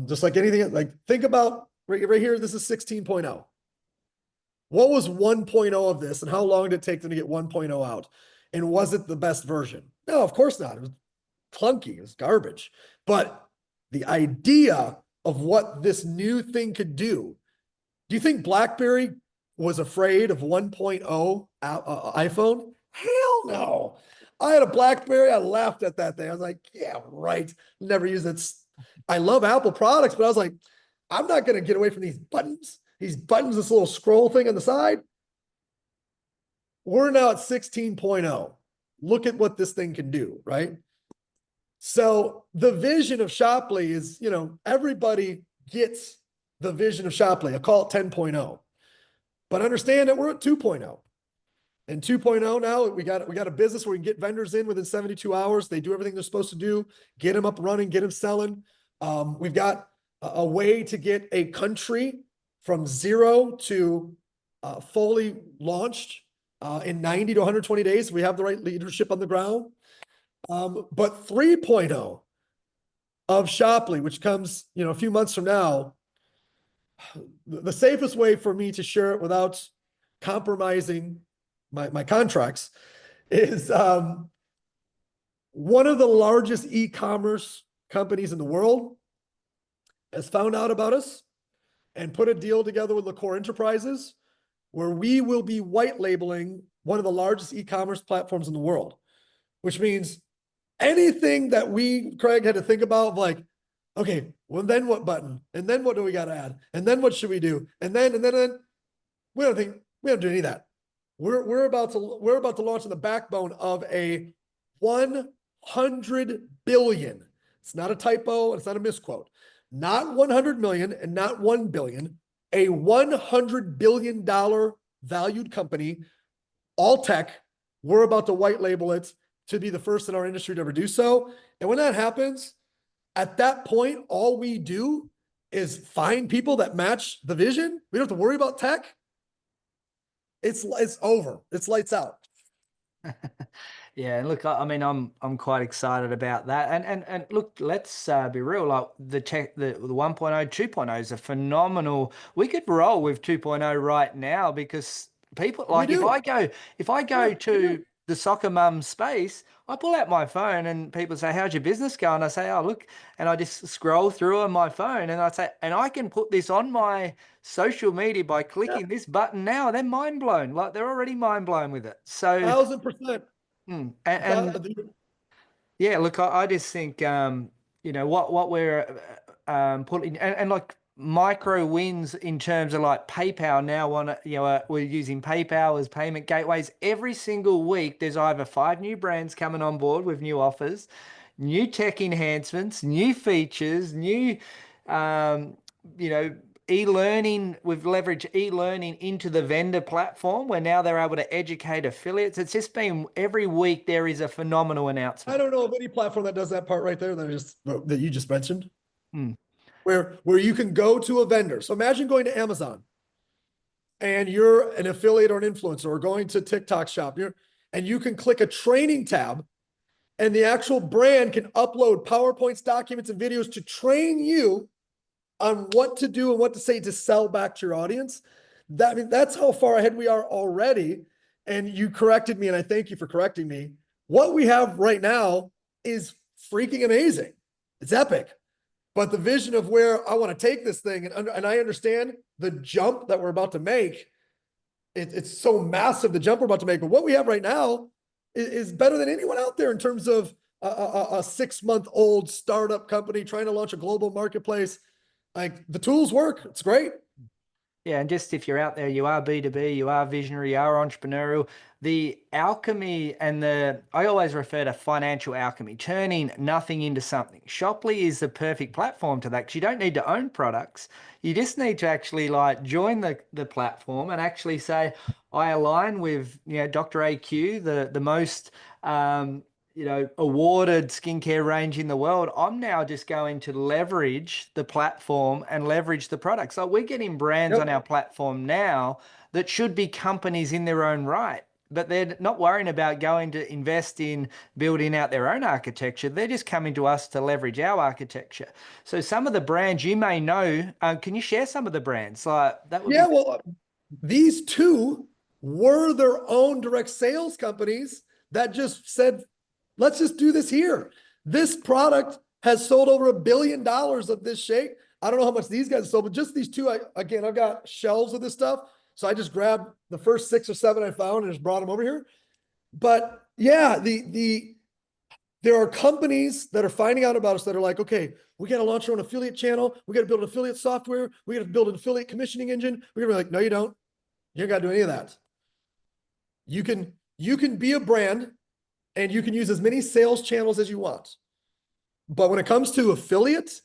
Just like anything, like think about right here, this is 16.0. What was 1.0 of this, and how long did it take them to get 1.0 out? And was it the best version? No, of course not. It was clunky, it was garbage. But the idea of what this new thing could do you think BlackBerry was afraid of 1.0 iPhone? Hell no. I had a BlackBerry. I laughed at that thing. I was like, yeah, right. Never use it. I love Apple products, but I was like, I'm not going to get away from these buttons. This little scroll thing on the side. We're now at 16.0. Look at what this thing can do, right? So the vision of Shoply is, everybody gets the vision of Shoply. I call it 10.0. But understand that we're at 2.0. And 2.0 now, we got a business where we can get vendors in within 72 hours. They do everything they're supposed to do, get them up running, get them selling. We've got a way to get a country from zero to fully launched in 90 to 120 days. We have the right leadership on the ground. But 3.0 of Shoply, which comes, a few months from now, the safest way for me to share it without compromising my contracts is one of the largest e-commerce companies in the world has found out about us and put a deal together with LaCour Enterprises where we will be white labeling one of the largest e-commerce platforms in the world, which means anything that we, Craig, had to think about, like, okay, well, then what button? And then what do we got to add? And then what should we do? And then we don't do any of that. We're about to launch on the backbone of a 100 billion. It's not a typo, it's not a misquote. Not 100 million and not 1 billion, a $100 billion valued company, all tech. We're about to white label it to be the first in our industry to ever do so. And when that happens, at that point, all we do is find people that match the vision. We don't have to worry about tech. It's over. It's lights out. Yeah, and look, I mean, I'm quite excited about that. And look, let's be real. Like the 1.0, 2.0 is a phenomenal. We could roll with 2.0 right now because people like do. if I go Yeah, to the soccer mum space, I pull out my phone and people say, "How's your business going?" I say, "Oh, look," and I just scroll through on my phone and I say, and I can put this on my social media by yeah, clicking this button now. They're mind blown. Like they're already mind blown with it. So. 1,000%. And yeah, look, I just think what we're putting and like micro wins in terms of like PayPal now on we're using PayPal as payment gateways. Every single week there's either 5 new brands coming on board with new offers, new tech enhancements, new features, new um, you know e-learning. We've leveraged e-learning into the vendor platform where now they're able to educate affiliates. It's just been every week there is a phenomenal I announcement. don't know of any platform that does that part right there that you just mentioned, Hmm. where you can go to a vendor. So imagine going to Amazon and you're an affiliate or an influencer or going to TikTok shop, and you can click a training tab and the actual brand can upload PowerPoints, documents, and videos to train you on what to do and what to say to sell back to your audience. That's how far ahead we are already. And you corrected me, and I thank you for correcting me. What we have right now is freaking amazing. It's epic. But the vision of where I want to take this thing, and I understand the jump that we're about to make, it's so massive, the jump we're about to make. But what we have right now is better than anyone out there in terms of a 6-month-old startup company trying to launch a global marketplace. Like, the tools work. It's great. Yeah, and just if you're out there, you are B2B, you are visionary, you are entrepreneurial. The alchemy and I always refer to financial alchemy, turning nothing into something. Shoply is the perfect platform to that because you don't need to own products. You just need to actually like join the platform and actually say, I align with, Dr. AQ, the most, awarded skincare range in the world. I'm now just going to leverage the platform and leverage the products. So we're getting brands on our platform now that should be companies in their own right, but they're not worrying about going to invest in building out their own architecture. They're just coming to us to leverage our architecture. So some of the brands you may know, can you share some of the brands? Like that would be. Well, these two were their own direct sales companies that just said, let's just do this here. This product has sold over $1 billion of this shake. I don't know how much these guys sold, but just these two, I've got shelves of this stuff. So I just grabbed the first 6 or 7 I found and just brought them over here. But yeah, there are companies that are finding out about us that are like, okay, we got to launch our own affiliate channel. We got to build an affiliate software. We got to build an affiliate commissioning engine. We're gonna be like, no, you don't. You don't got to do any of that. You can be a brand and you can use as many sales channels as you want. But when it comes to affiliates,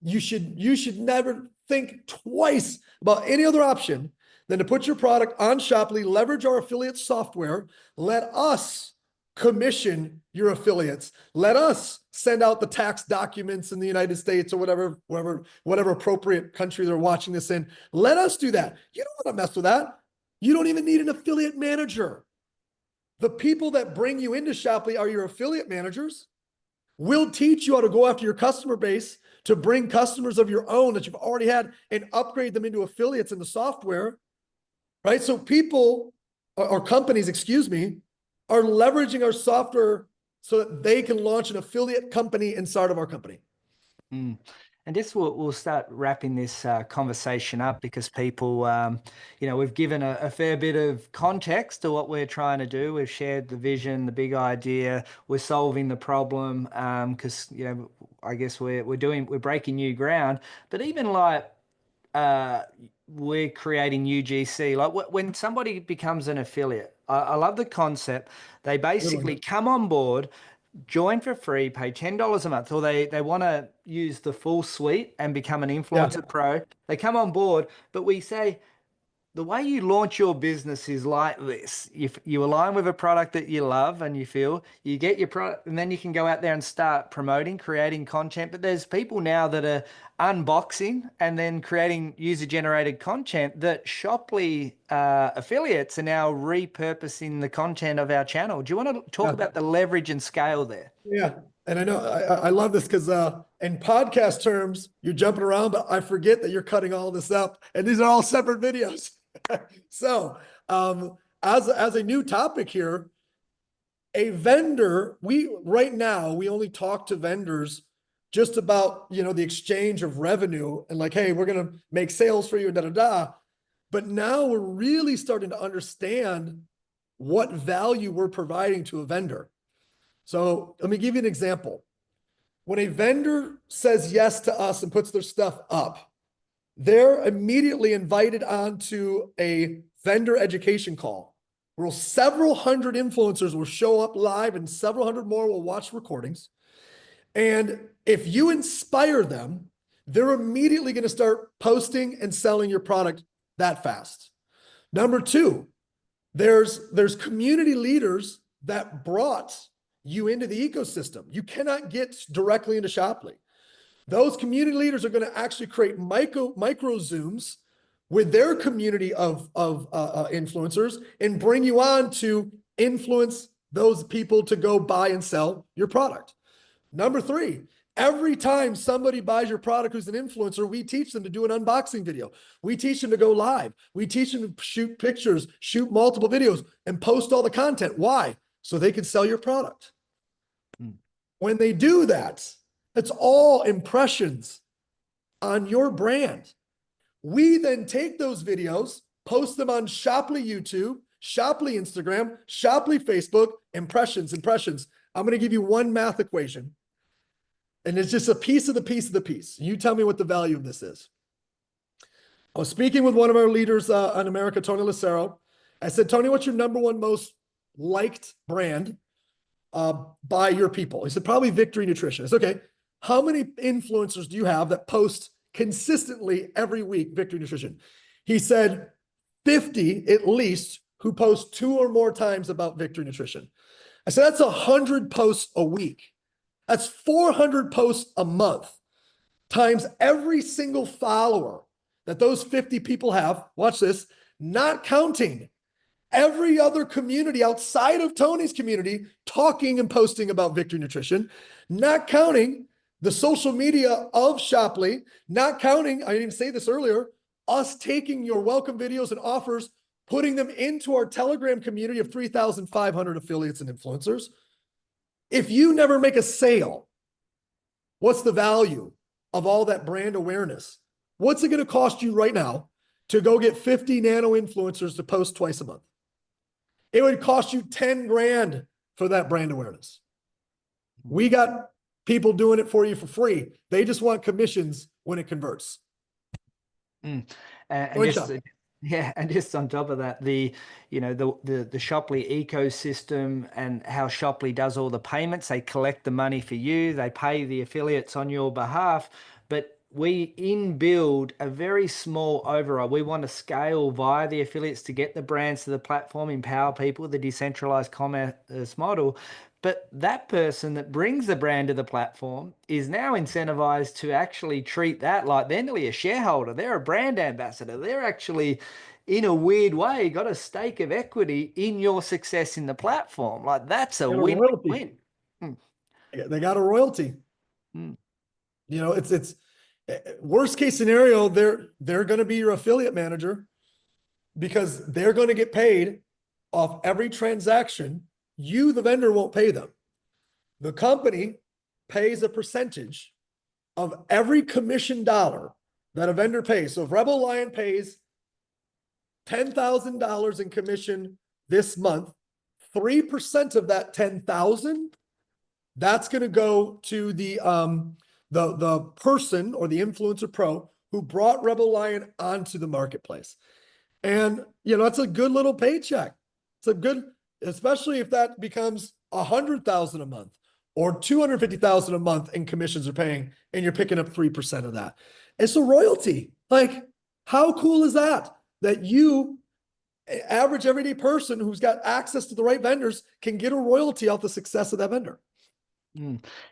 you should never think twice about any other option than to put your product on Shoply, leverage our affiliate software, let us commission your affiliates. Let us send out the tax documents in the United States or whatever appropriate country they're watching this in. Let us do that. You don't want to mess with that. You don't even need an affiliate manager. The people that bring you into Shoply are your affiliate managers. We'll teach you how to go after your customer base to bring customers of your own that you've already had and upgrade them into affiliates in the software, right? So people or companies, excuse me, are leveraging our software so that they can launch an affiliate company inside of our company. Mm. And just we'll start wrapping this conversation up because people, we've given a fair bit of context to what we're trying to do. We've shared the vision, the big idea. We're solving the problem because, I guess we're breaking new ground. But even like we're creating UGC, like when somebody becomes an affiliate, I love the concept. They basically come on board, join for free, pay $10 a month, or they want to use the full suite and become an influencer pro. They come on board, but we say, the way you launch your business is like this. If you align with a product that you love and you feel, you get your product, and then you can go out there and start promoting, creating content. But there's people now that are unboxing and then creating user-generated content that Shoply affiliates are now repurposing the content of our channel. Do you want to talk about the leverage and scale there? Yeah. And I know I love this because in podcast terms, you're jumping around, but I forget that you're cutting all this up. And these are all separate videos. So as a new topic here, a vendor, right now, we only talk to vendors just about, the exchange of revenue and like, hey, we're going to make sales for you, da, da, da. But now we're really starting to understand what value we're providing to a vendor. So let me give you an example. When a vendor says yes to us and puts their stuff up, they're immediately invited onto a vendor education call where several hundred influencers will show up live and several hundred more will watch recordings. And if you inspire them, they're immediately going to start posting and selling your product that fast. Number two, there's community leaders that brought you into the ecosystem. You cannot get directly into Shoply. Those community leaders are going to actually create micro Zooms with their community of influencers and bring you on to influence those people to go buy and sell your product. Number three, every time somebody buys your product who's an influencer, we teach them to do an unboxing video. We teach them to go live. We teach them to shoot pictures, shoot multiple videos, and post all the content. Why? So they can sell your product. When they do that, it's all impressions on your brand. We then take those videos, post them on Shoply YouTube, Shoply Instagram, Shoply Facebook, impressions. I'm going to give you one math equation. And it's just a piece of the piece of the piece. You tell me what the value of this is. I was speaking with one of our leaders in America, Tony Lucero. I said, Tony, what's your number one most liked brand by your people? He said, probably Victory Nutrition. I said, okay, how many influencers do you have that post consistently every week Victory Nutrition? He said 50 at least who post 2 or more times about Victory Nutrition. I said, that's 100 posts a week. That's 400 posts a month times every single follower that those 50 people have. Watch this, not counting every other community outside of Tony's community talking and posting about Victory Nutrition, not counting the social media of Shoply, not counting, I didn't even say this earlier, us taking your welcome videos and offers, putting them into our Telegram community of 3,500 affiliates and influencers. If you never make a sale, what's the value of all that brand awareness? What's it going to cost you right now to go get 50 nano influencers to post twice a month? It would cost you 10 grand for that brand awareness. We got people doing it for you for free. They just want commissions when it converts. And just on top of that, the Shoply ecosystem and how Shoply does all the payments, they collect the money for you, they pay the affiliates on your behalf, but we in-build a very small override. We want to scale via the affiliates to get the brands to the platform, empower people, the decentralized commerce model. But that person that brings the brand to the platform is now incentivized to actually treat that like they're nearly a shareholder. They're a brand ambassador. They're actually, in a weird way, got a stake of equity in your success in the platform. Like that's a win-win. They got a royalty. Mm. It's worst case scenario, they're going to be your affiliate manager because they're going to get paid off every transaction. You, the vendor, won't pay them. The company pays a percentage of every commission dollar that a vendor pays. So if Rebel Lion pays $10,000 in commission this month, 3% of that 10,000, that's going to go to the person or the influencer pro who brought Rebel Lion onto the marketplace. And it's a good little paycheck. It's a good, especially if that becomes 100,000 a month or 250,000 a month in commissions are paying, and you're picking up 3% of that. It's a royalty. Like, how cool is that? That you, average everyday person who's got access to the right vendors, can get a royalty off the success of that vendor.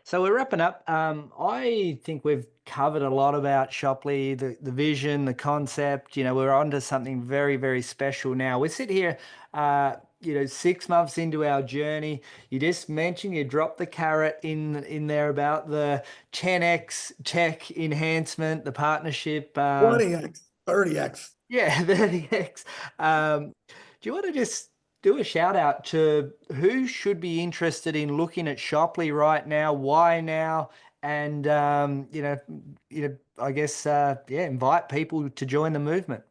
So we're wrapping up. I think we've covered a lot about Shopley, the vision, the concept. We're onto something very, very special now. We sit here, 6 months into our journey. You just mentioned, you dropped the carrot in there about the 10x tech enhancement, the partnership. 20x, 30x. Yeah, 30x. Do you want to just do a shout out to who should be interested in looking at Shopley right now? Why now? And I guess invite people to join the movement.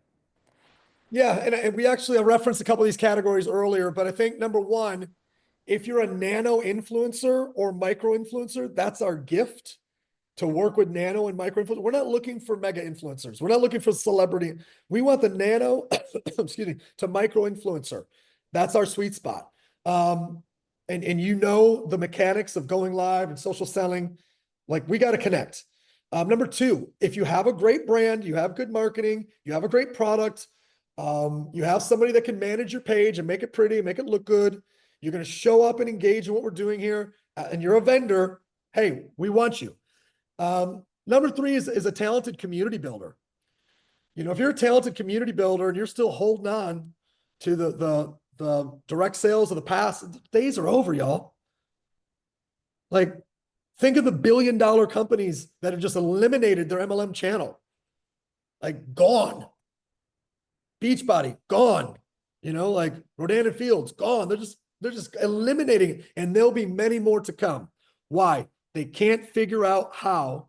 Yeah, and we actually referenced a couple of these categories earlier, but I think number one, if you're a nano influencer or micro influencer, that's our gift, to work with nano and micro influencers. We're not looking for mega influencers. We're not looking for celebrity. We want the nano, excuse me, to micro influencer. That's our sweet spot. And the mechanics of going live and social selling, like, we got to connect. Number two, if you have a great brand, you have good marketing, you have a great product, you have somebody that can manage your page and make it pretty, make it look good, you're going to show up and engage in what we're doing here, and you're a vendor, hey, we want you. Number three is a talented community builder. If you're a talented community builder and you're still holding on to the direct sales of the past, days are over, y'all. Like, think of the billion-dollar companies that have just eliminated their MLM channel. Like, gone. Beachbody, gone. Like Rodan and Fields, gone. They're just eliminating it, and there'll be many more to come. Why? They can't figure out how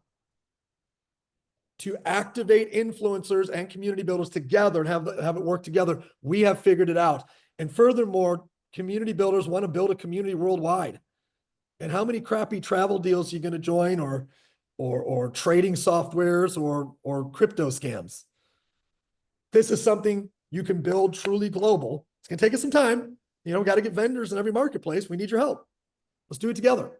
to activate influencers and community builders together and have it work together. We have figured it out. And furthermore, community builders want to build a community worldwide. And how many crappy travel deals are you going to join, or trading softwares or crypto scams? This is something you can build truly global. It's going to take us some time. Got to get vendors in every marketplace. We need your help. Let's do it together.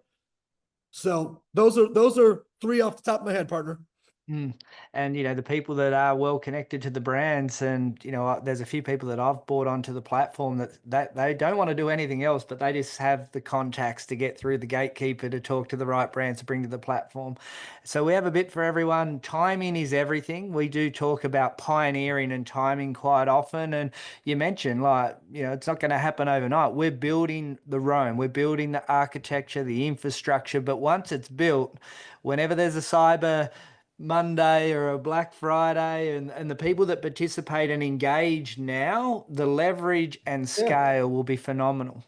So those are three off the top of my head, partner. And the people that are well connected to the brands, and there's a few people that I've brought onto the platform that they don't want to do anything else, but they just have the contacts to get through the gatekeeper to talk to the right brands to bring to the platform. So we have a bit for everyone. Timing is everything. We do talk about pioneering and timing quite often, and you mentioned, like, it's not going to happen overnight. We're building the Rome, we're building the architecture, the infrastructure, but once it's built, whenever there's a Cyber Monday or a Black Friday, and the people that participate and engage now, the leverage and scale will be phenomenal.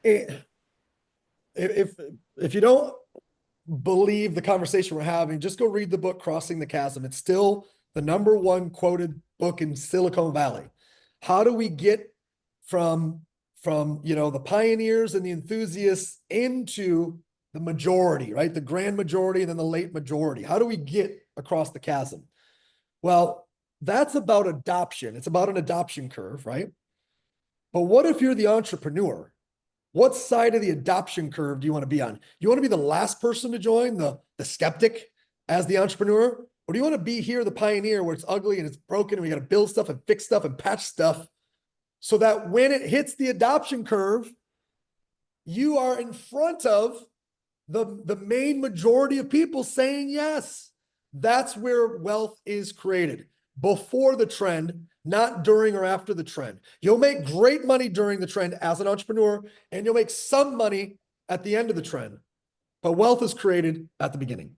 If you don't believe the conversation we're having, just go read the book Crossing the Chasm. It's still the number one quoted book in Silicon Valley. How do we get from the pioneers and the enthusiasts into the majority, right? The grand majority and then the late majority. How do we get across the chasm? Well, that's about adoption. It's about an adoption curve, right? But what if you're the entrepreneur? What side of the adoption curve do you want to be on? You want to be the last person to join, the skeptic as the entrepreneur? Or do you want to be here, the pioneer, where it's ugly and it's broken and we got to build stuff and fix stuff and patch stuff so that when it hits the adoption curve, you are in front of the main majority of people saying yes? That's where wealth is created, before the trend, not during or after the trend. You'll make great money during the trend as an entrepreneur, and you'll make some money at the end of the trend. But wealth is created at the beginning.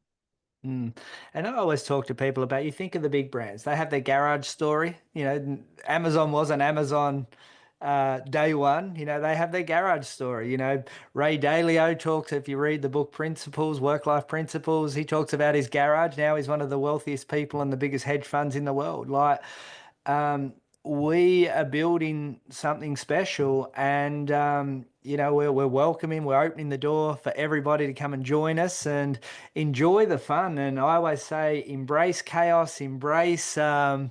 And I always talk to people about, you think of the big brands, they have their garage story. Amazon wasn't Amazon day one, they have their garage story. Ray Dalio talks, if you read the book Principles, Work Life Principles, he talks about his garage. Now he's one of the wealthiest people and the biggest hedge funds in the world. Um, we are building something special, and we're welcoming, we're opening the door for everybody to come and join us and enjoy the fun. And I always say, embrace chaos, embrace the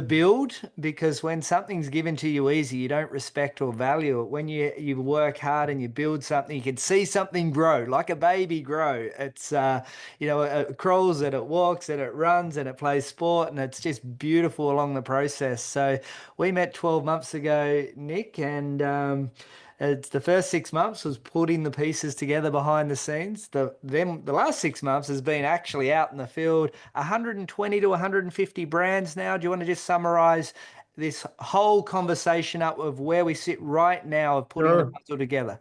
build, because when something's given to you easy, you don't respect or value it. When you work hard and you build something, you can see something grow like a baby grow. It's it crawls and it walks and it runs and it plays sport, and it's just beautiful along the process. So we met 12 months ago, Nick, and it's the first 6 months was putting the pieces together behind the scenes. The last 6 months has been actually out in the field. 120 to 150 brands now. Do you want to just summarize this whole conversation up of where we sit right now of putting the Sure. puzzle together?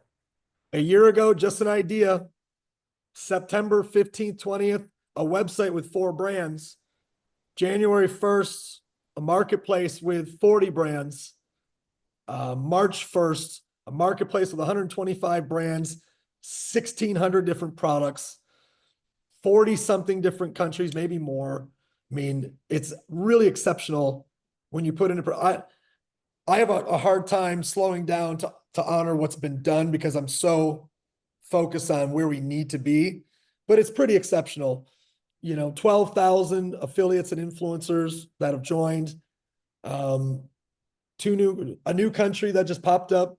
A year ago, just an idea, September 15th, 20th, a website with 4 brands. January 1st, a marketplace with 40 brands. March 1st, a marketplace with 125 brands, 1,600 different products, 40 something different countries, maybe more. I mean, it's really exceptional when you put into. I have a hard time slowing down to honor what's been done because I'm so focused on where we need to be, but it's pretty exceptional. 12,000 affiliates and influencers that have joined. A new country that just popped up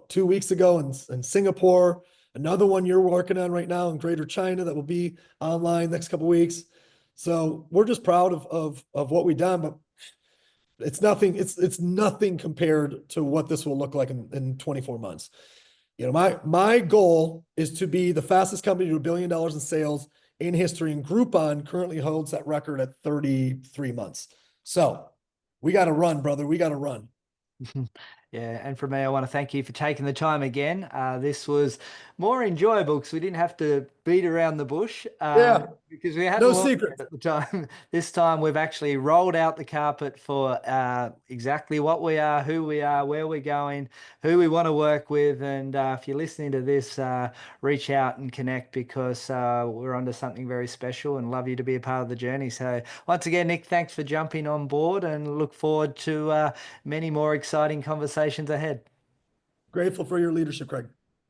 2 weeks ago in Singapore. Another one you're working on right now in Greater China that will be online next couple weeks. So we're just proud of what we've done, but it's nothing compared to what this will look like in 24 months. My goal is to be the fastest company to $1 billion in sales in history, and Groupon currently holds that record at 33 months. So we got to run, brother. We got to run. Yeah, and for me, I want to thank you for taking the time again. This was more enjoyable because we didn't have to beat around the bush Yeah, because we hadn't no launched secrets. it at the time. This time, we've actually rolled out the carpet for exactly what we are, who we are, where we're going, who we want to work with. And if you're listening to this, reach out and connect, because we're onto something very special and love you to be a part of the journey. So once again, Nick, thanks for jumping on board, and look forward to many more exciting conversations ahead. Grateful for your leadership, Craig.